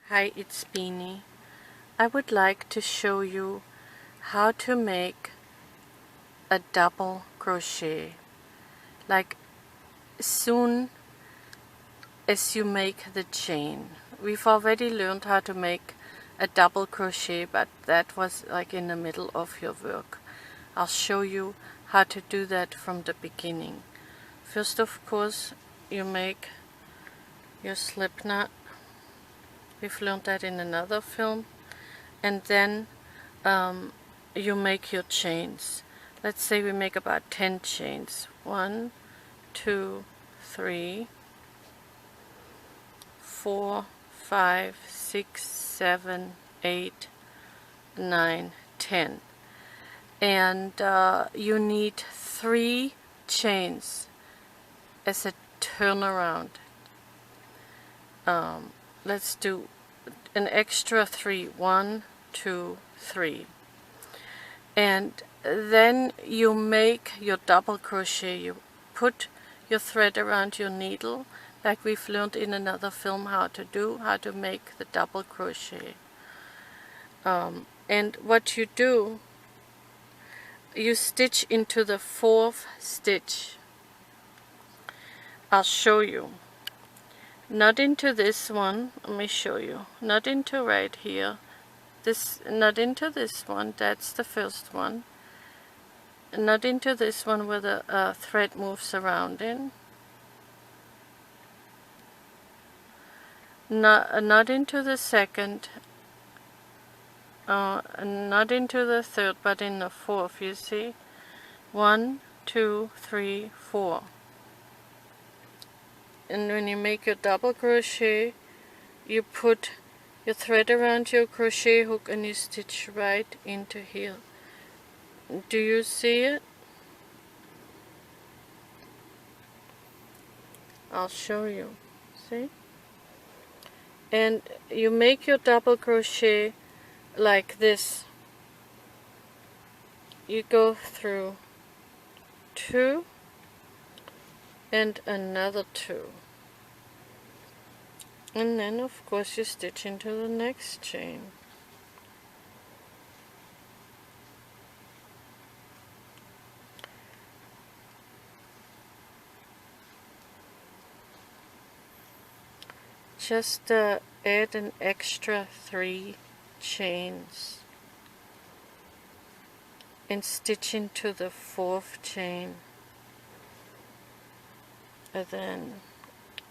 Hi, it's Bieni. I would like to show you how to make a double crochet, like soon as you make the chain. We've already learned how to make a double crochet, but that was like in the middle of your work. I'll show you how to do that from the beginning. First, of course, you make your slip knot. We've learned that in another film. And then you make your chains. Let's say we make about 10 chains. 1, 2, 3, 4, 5, 6, 7, 8, 9, 10. And you need 3 chains as a turnaround. Let's do an extra 3. 1, 2, 3. And then you make your double crochet. You put your thread around your needle, like we've learned in another film how to make the double crochet. And what you do, you stitch into the 4th stitch. I'll show you. Not into this one, let me show you. Not into right here. Not into this one, that's the first one. Not into this one where the thread moves around in. Not into the second. Not into the third, but in the 4th, you see. 1, 2, 3, 4. And when you make your double crochet, you put your thread around your crochet hook and you stitch right into here. Do you see it? I'll show you. See? And you make your double crochet like this. You go through 2 and another 2. And then of course you stitch into the next chain. Just add an extra 3 chains and stitch into the 4th chain.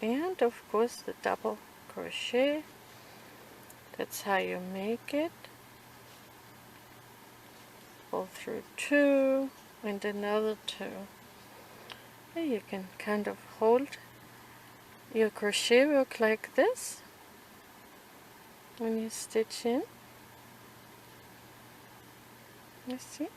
And of course the double crochet. That's how you make it. Go through 2 and another 2. And you can kind of hold your crochet work like this when you stitch in. You see?